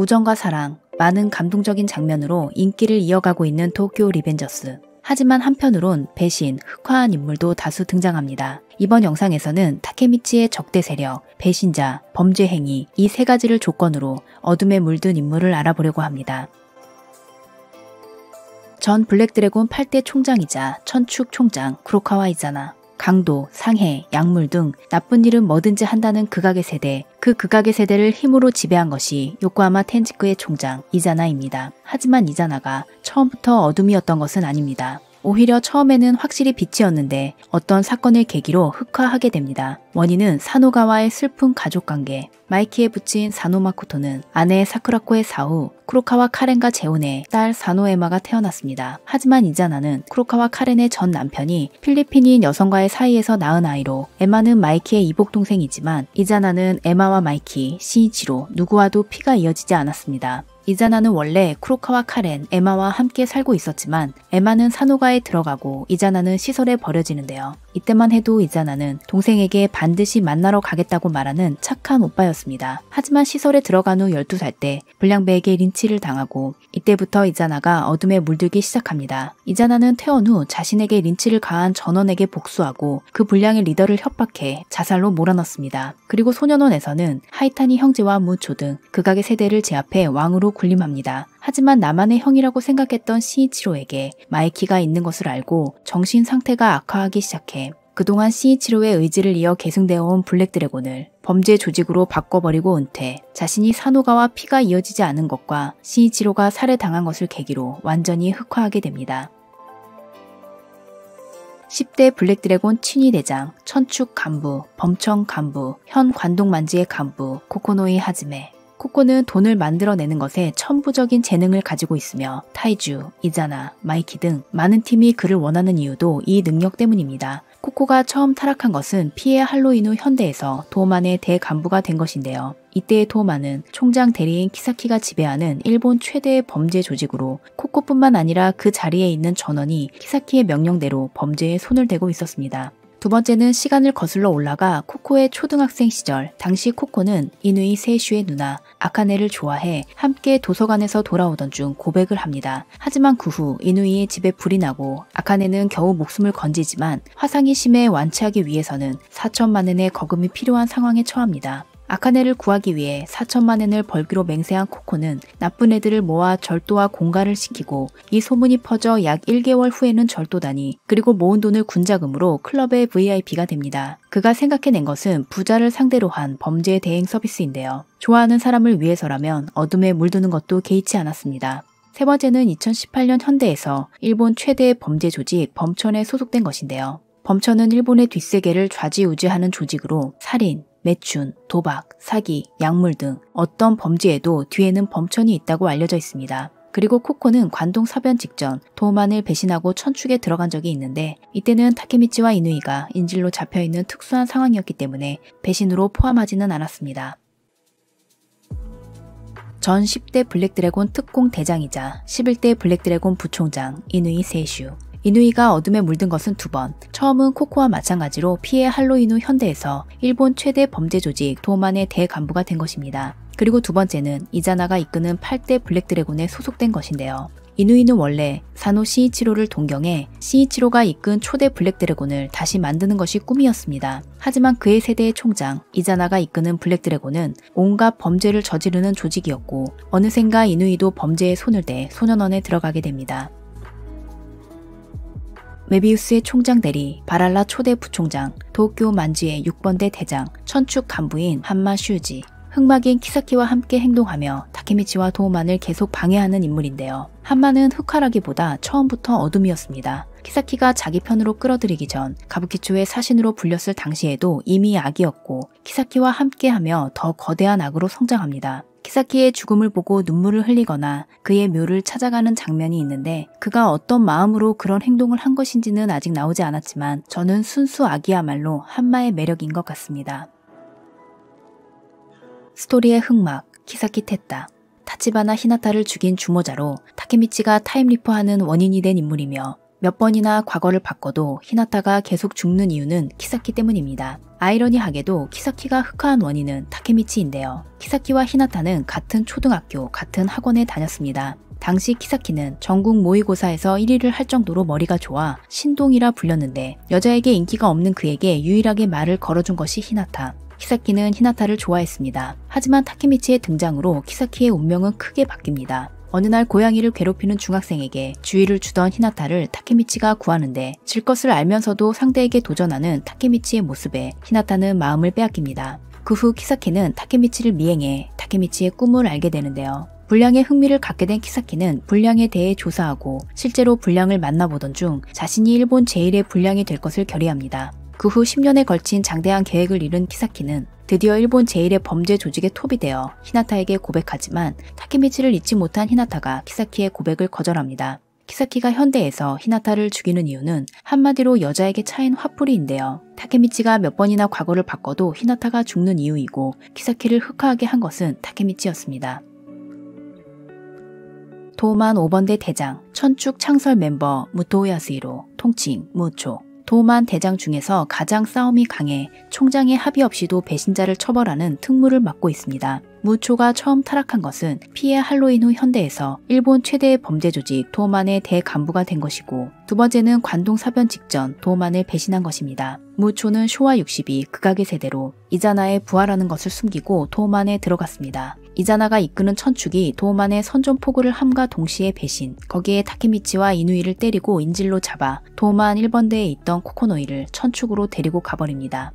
우정과 사랑, 많은 감동적인 장면으로 인기를 이어가고 있는 도쿄 리벤저스. 하지만 한편으론 배신, 흑화한 인물도 다수 등장합니다. 이번 영상에서는 타케미치의 적대 세력, 배신자, 범죄 행위 이 세 가지를 조건으로 어둠에 물든 인물을 알아보려고 합니다. 전 블랙드래곤 8대 총장이자 천축 총장 쿠로카와 이자나. 강도, 상해, 약물 등 나쁜 일은 뭐든지 한다는 극악의 세대, 그 극악의 세대를 힘으로 지배한 것이 요코하마 텐지크의 총장 이자나입니다. 하지만 이자나가 처음부터 어둠이었던 것은 아닙니다. 오히려 처음에는 확실히 빛이었는데 어떤 사건을 계기로 흑화하게 됩니다. 원인은 사노가와의 슬픈 가족관계. 마이키에 붙인 사노 마코토는 아내 사쿠라코의 사후 쿠로카와 카렌과 재혼해 딸 사노 에마가 태어났습니다. 하지만 이자나는 쿠로카와 카렌의 전 남편이 필리핀인 여성과의 사이에서 낳은 아이로 에마는 마이키의 이복 동생이지만 이자나는 에마와 마이키, 시이치로 누구와도 피가 이어지지 않았습니다. 이자나는 원래 쿠로카와 카렌, 에마와 함께 살고 있었지만 에마는 사노가에 들어가고 이자나는 시설에 버려지는데요. 이때만 해도 이자나는 동생에게 반드시 만나러 가겠다고 말하는 착한 오빠였습니다. 하지만 시설에 들어간 후 12살 때 불량배에게 린치를 당하고 이때부터 이자나가 어둠에 물들기 시작합니다. 이자나는 퇴원 후 자신에게 린치를 가한 전원에게 복수하고 그 불량의 리더를 협박해 자살로 몰아넣습니다. 그리고 소년원에서는 하이타니 형제와 무초 등 극악의 세대를 제압해 왕으로 군림합니다. 하지만 나만의 형이라고 생각했던 시이치로에게 마이키가 있는 것을 알고 정신 상태가 악화하기 시작해 그동안 시이치로의 의지를 이어 계승되어 온 블랙드래곤을 범죄 조직으로 바꿔버리고 은퇴, 자신이 사노가와 피가 이어지지 않은 것과 시이치로가 살해당한 것을 계기로 완전히 흑화하게 됩니다. 10대 블랙드래곤 친위 대장, 천축 간부, 범청 간부, 현 관동만지의 간부, 코코노이 하즈메. 코코는 돈을 만들어내는 것에 천부적인 재능을 가지고 있으며 타이주, 이자나, 마이키 등 많은 팀이 그를 원하는 이유도 이 능력 때문입니다. 코코가 처음 타락한 것은 피해 할로윈 후 현대에서 도마의 대간부가 된 것인데요. 이때의 도마는 총장 대리인 키사키가 지배하는 일본 최대의 범죄 조직으로 코코뿐만 아니라 그 자리에 있는 전원이 키사키의 명령대로 범죄에 손을 대고 있었습니다. 두 번째는 시간을 거슬러 올라가 코코의 초등학생 시절, 당시 코코는 이누이 세슈의 누나 아카네를 좋아해 함께 도서관에서 돌아오던 중 고백을 합니다. 하지만 그 후 이누이의 집에 불이 나고 아카네는 겨우 목숨을 건지지만 화상이 심해 완치하기 위해서는 4천만 엔의 거금이 필요한 상황에 처합니다. 아카네를 구하기 위해 4천만 엔을 벌기로 맹세한 코코는 나쁜 애들을 모아 절도와 공갈을 시키고 이 소문이 퍼져 약 1개월 후에는 절도다니 그리고 모은 돈을 군자금으로 클럽의 VIP가 됩니다. 그가 생각해낸 것은 부자를 상대로 한 범죄 대행 서비스인데요. 좋아하는 사람을 위해서라면 어둠에 물드는 것도 개의치 않았습니다. 세 번째는 2018년 현대에서 일본 최대의 범죄 조직 범천에 소속된 것인데요. 범천은 일본의 뒷세계를 좌지우지하는 조직으로 살인, 매춘, 도박, 사기, 약물 등 어떤 범죄에도 뒤에는 범천이 있다고 알려져 있습니다. 그리고 코코는 관동 사변 직전 도만을 배신하고 천축에 들어간 적이 있는데 이때는 타케미치와 이누이가 인질로 잡혀있는 특수한 상황이었기 때문에 배신으로 포함하지는 않았습니다. 전 10대 블랙드래곤 특공 대장이자 11대 블랙드래곤 부총장 이누이 세슈. 이누이가 어둠에 물든 것은 두 번, 처음은 코코와 마찬가지로 피해 할로윈 후 현대에서 일본 최대 범죄 조직 도만의 대간부가 된 것입니다. 그리고 두 번째는 이자나가 이끄는 8대 블랙드래곤에 소속된 것인데요. 이누이는 원래 사노 시이치로를 동경해 시이치로가 이끈 초대 블랙드래곤을 다시 만드는 것이 꿈이었습니다. 하지만 그의 세대의 총장 이자나가 이끄는 블랙드래곤은 온갖 범죄를 저지르는 조직이었고 어느샌가 이누이도 범죄에 손을 대 소년원에 들어가게 됩니다. 메비우스의 총장 대리, 바랄라 초대 부총장, 도쿄 만지의 6번대 대장, 천축 간부인 한마 슈지, 흑막인 키사키와 함께 행동하며 타케미치와 도우만을 계속 방해하는 인물인데요. 한마는 흑화라기보다 처음부터 어둠이었습니다. 키사키가 자기 편으로 끌어들이기 전 가부키초의 사신으로 불렸을 당시에도 이미 악이었고 키사키와 함께하며 더 거대한 악으로 성장합니다. 키사키의 죽음을 보고 눈물을 흘리거나 그의 묘를 찾아가는 장면이 있는데 그가 어떤 마음으로 그런 행동을 한 것인지는 아직 나오지 않았지만 저는 순수 악이야말로 한마의 매력인 것 같습니다. 스토리의 흑막, 키사키 테타. 타치바나 히나타를 죽인 주모자로 타케미치가 타임리퍼하는 원인이 된 인물이며 몇 번이나 과거를 바꿔도 히나타가 계속 죽는 이유는 키사키 때문입니다. 아이러니하게도 키사키가 흑화한 원인은 타케미치인데요. 키사키와 히나타는 같은 초등학교, 같은 학원에 다녔습니다. 당시 키사키는 전국 모의고사에서 1위를 할 정도로 머리가 좋아 신동이라 불렸는데 여자에게 인기가 없는 그에게 유일하게 말을 걸어준 것이 히나타. 키사키는 히나타를 좋아했습니다. 하지만 타케미치의 등장으로 키사키의 운명은 크게 바뀝니다. 어느 날 고양이를 괴롭히는 중학생에게 주의를 주던 히나타를 타케미치가 구하는데 질 것을 알면서도 상대에게 도전하는 타케미치의 모습에 히나타는 마음을 빼앗깁니다. 그 후 키사키는 타케미치를 미행해 타케미치의 꿈을 알게 되는데요. 불량에 흥미를 갖게 된 키사키는 불량에 대해 조사하고 실제로 불량을 만나보던 중 자신이 일본 제1의 불량이 될 것을 결의합니다. 그 후 10년에 걸친 장대한 계획을 이룬 키사키는 드디어 일본 제1의 범죄 조직의 톱이 되어 히나타에게 고백하지만 타케미치를 잊지 못한 히나타가 키사키의 고백을 거절합니다. 키사키가 현대에서 히나타를 죽이는 이유는 한마디로 여자에게 차인 화풀이인데요. 타케미치가 몇 번이나 과거를 바꿔도 히나타가 죽는 이유이고 키사키를 흑화하게 한 것은 타케미치였습니다. 도만 5번대 대장, 천축 창설 멤버 무토 야스히로, 통칭 무초. 도만 대장 중에서 가장 싸움이 강해 총장의 합의 없이도 배신자를 처벌하는 특무를 맡고 있습니다. 무초가 처음 타락한 것은 피해 할로윈 후 현대에서 일본 최대의 범죄 조직 도만의 대간부가 된 것이고 두 번째는 관동 사변 직전 도만을 배신한 것입니다. 무초는 쇼와 60이 극악의 세대로 이자나의 부하라는 것을 숨기고 도만에 들어갔습니다. 이자나가 이끄는 천축이 도만의 선전포고를 함과 동시에 배신, 거기에 타케미치와 이누이를 때리고 인질로 잡아 도만 1번대에 있던 코코노이를 천축으로 데리고 가버립니다.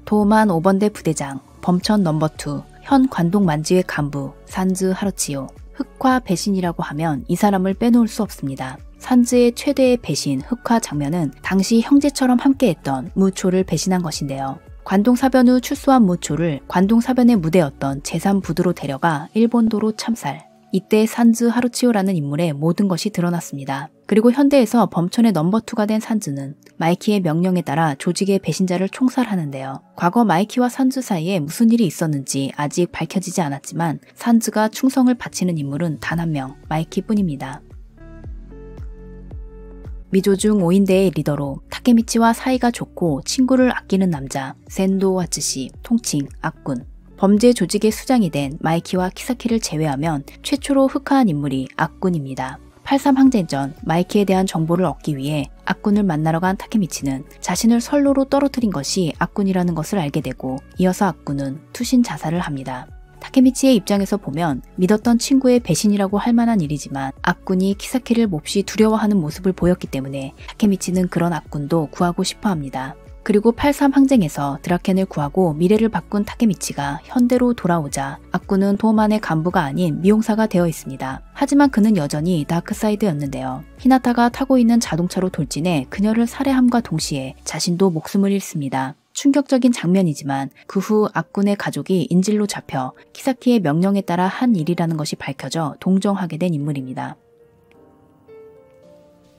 도만 5번대 부대장, 범천 넘버2, 현 관동 만지회 간부 산즈 하루치요. 흑화 배신이라고 하면 이 사람을 빼놓을 수 없습니다. 산즈의 최대의 배신, 흑화 장면은 당시 형제처럼 함께했던 무초를 배신한 것인데요. 관동사변 후 출소한 무초를 관동사변의 무대였던 제3부두로 데려가 일본도로 참살. 이때 산즈 하루치오라는 인물의 모든 것이 드러났습니다. 그리고 현대에서 범천의 넘버2가 된 산즈는 마이키의 명령에 따라 조직의 배신자를 총살하는데요. 과거 마이키와 산즈 사이에 무슨 일이 있었는지 아직 밝혀지지 않았지만 산즈가 충성을 바치는 인물은 단 한 명, 마이키뿐입니다. 미조중 5인대의 리더로 타케미치와 사이가 좋고 친구를 아끼는 남자 센도 와츠시, 통칭 악군. 범죄 조직의 수장이 된 마이키와 키사키를 제외하면 최초로 흑화한 인물이 악군입니다. 83 항쟁 전 마이키에 대한 정보를 얻기 위해 악군을 만나러 간 타케미치는 자신을 선로로 떨어뜨린 것이 악군이라는 것을 알게 되고 이어서 악군은 투신 자살을 합니다. 타케미치의 입장에서 보면 믿었던 친구의 배신이라고 할 만한 일이지만 악군이 키사키를 몹시 두려워하는 모습을 보였기 때문에 타케미치는 그런 악군도 구하고 싶어 합니다. 그리고 83 항쟁에서 드라켄을 구하고 미래를 바꾼 타케미치가 현대로 돌아오자 악군은 도만의 간부가 아닌 미용사가 되어 있습니다. 하지만 그는 여전히 다크사이드였는데요. 히나타가 타고 있는 자동차로 돌진해 그녀를 살해함과 동시에 자신도 목숨을 잃습니다. 충격적인 장면이지만 그 후 악군의 가족이 인질로 잡혀 키사키의 명령에 따라 한 일이라는 것이 밝혀져 동정하게 된 인물입니다.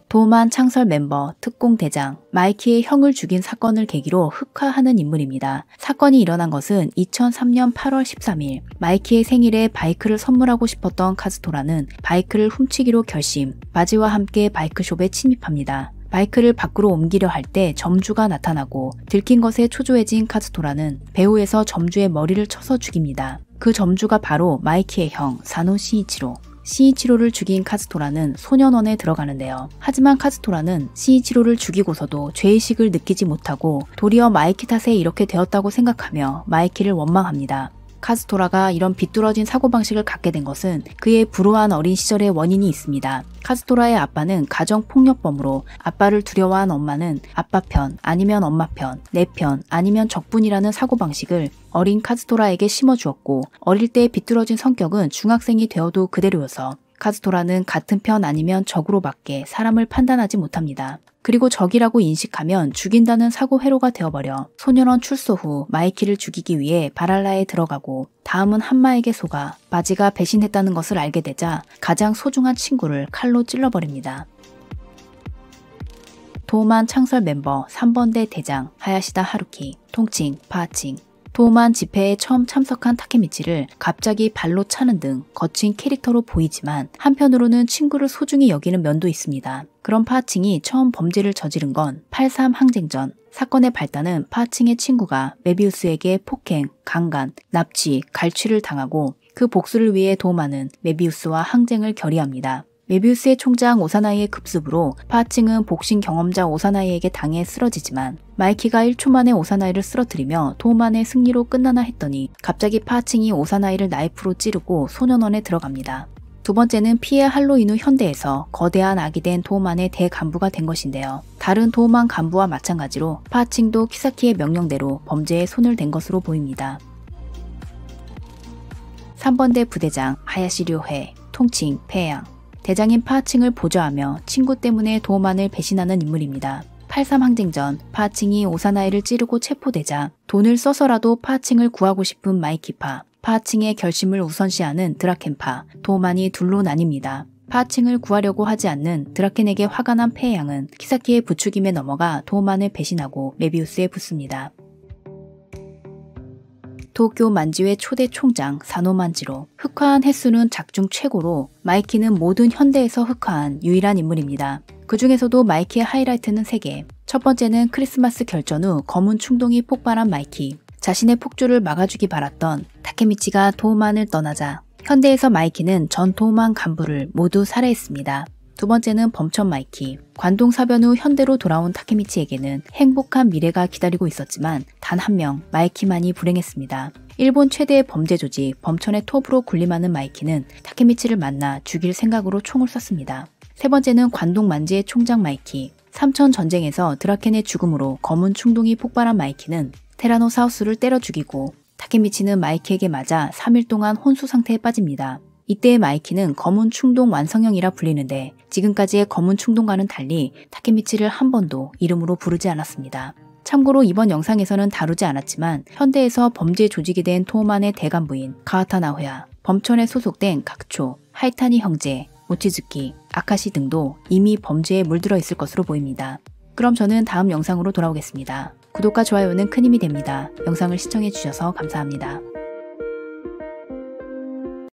도만 창설 멤버, 특공대장, 마이키의 형을 죽인 사건을 계기로 흑화하는 인물입니다. 사건이 일어난 것은 2003년 8월 13일, 마이키의 생일에 바이크를 선물하고 싶었던 카즈토라는 바이크를 훔치기로 결심, 바지와 함께 바이크숍에 침입합니다. 바이크를 밖으로 옮기려 할 때 점주가 나타나고 들킨 것에 초조해진 카즈토라는 배후에서 점주의 머리를 쳐서 죽입니다. 그 점주가 바로 마이키의 형, 사노 시이치로. 시이치로를 죽인 카즈토라는 소년원에 들어가는데요. 하지만 카즈토라는 시이치로를 죽이고서도 죄의식을 느끼지 못하고 도리어 마이키 탓에 이렇게 되었다고 생각하며 마이키를 원망합니다. 카즈토라가 이런 비뚤어진 사고방식을 갖게 된 것은 그의 불우한 어린 시절의 원인이 있습니다. 카즈토라의 아빠는 가정폭력범으로 아빠를 두려워한 엄마는 아빠 편 아니면 엄마 편, 내 편 아니면 적분이라는 사고방식을 어린 카즈토라에게 심어주었고 어릴 때의 비뚤어진 성격은 중학생이 되어도 그대로여서 카즈토라는 같은 편 아니면 적으로밖에 사람을 판단하지 못합니다. 그리고 적이라고 인식하면 죽인다는 사고 회로가 되어버려 소년원 출소 후 마이키를 죽이기 위해 바랄라에 들어가고 다음은 한마에게 속아 바지가 배신했다는 것을 알게 되자 가장 소중한 친구를 칼로 찔러버립니다. 도만 창설 멤버 3번대 대장 하야시다 하루키, 통칭 파칭. 도우만 집회에 처음 참석한 타케미치를 갑자기 발로 차는 등 거친 캐릭터로 보이지만 한편으로는 친구를 소중히 여기는 면도 있습니다. 그런 파하칭이 처음 범죄를 저지른 건 83 항쟁전. 사건의 발단은 파하칭의 친구가 메비우스에게 폭행, 강간, 납치, 갈취를 당하고 그 복수를 위해 도우만은 메비우스와 항쟁을 결의합니다. 메비우스의 총장 오사나이의 급습으로 파하칭은 복싱 경험자 오사나이에게 당해 쓰러지지만 마이키가 1초 만에 오사나이를 쓰러뜨리며 도우만의 승리로 끝나나 했더니 갑자기 파하칭이 오사나이를 나이프로 찌르고 소년원에 들어갑니다. 두 번째는 피해 할로 이누 현대에서 거대한 악이 된 도우만의 대간부가 된 것인데요. 다른 도우만 간부와 마찬가지로 파하칭도 키사키의 명령대로 범죄에 손을 댄 것으로 보입니다. 3번대 부대장 하야시 료헤, 통칭 폐양. 대장인 파하칭을 보좌하며 친구 때문에 도우만을 배신하는 인물입니다. 83 항쟁전 파하칭이 오사나이를 찌르고 체포되자 돈을 써서라도 파하칭을 구하고 싶은 마이키파, 파하칭의 결심을 우선시하는 드라켄파, 도우만이 둘로 나뉩니다. 파하칭을 구하려고 하지 않는 드라켄에게 화가 난 폐양은 키사키의 부추김에 넘어가 도우만을 배신하고 메비우스에 붙습니다. 도쿄 만지회 초대 총장 사노만지로. 흑화한 횟수는 작중 최고로 마이키는 모든 현대에서 흑화한 유일한 인물입니다. 그 중에서도 마이키의 하이라이트는 3개. 첫 번째는 크리스마스 결전 후 검은 충동이 폭발한 마이키. 자신의 폭주를 막아주기 바랐던 타케미치가 도우만을 떠나자 현대에서 마이키는 전 도우만 간부를 모두 살해했습니다. 두 번째는 범천 마이키. 관동 사변 후 현대로 돌아온 타케미치에게는 행복한 미래가 기다리고 있었지만 단 한 명 마이키만이 불행했습니다. 일본 최대의 범죄 조직 범천의 톱으로 군림하는 마이키는 타케미치를 만나 죽일 생각으로 총을 쐈습니다. 세 번째는 관동 만지의 총장 마이키. 삼천 전쟁에서 드라켄의 죽음으로 검은 충동이 폭발한 마이키는 테라노사우스를 때려 죽이고 타케미치는 마이키에게 맞아 3일 동안 혼수 상태에 빠집니다. 이때의 마이키는 검은 충동 완성형이라 불리는데 지금까지의 검은 충동과는 달리 타케미치를 한 번도 이름으로 부르지 않았습니다. 참고로 이번 영상에서는 다루지 않았지만 현대에서 범죄 조직이 된 도우만의 대간부인 가하타 나호야, 범천에 소속된 각초, 하이타니 형제, 모치즈키, 아카시 등도 이미 범죄에 물들어 있을 것으로 보입니다. 그럼 저는 다음 영상으로 돌아오겠습니다. 구독과 좋아요는 큰 힘이 됩니다. 영상을 시청해주셔서 감사합니다.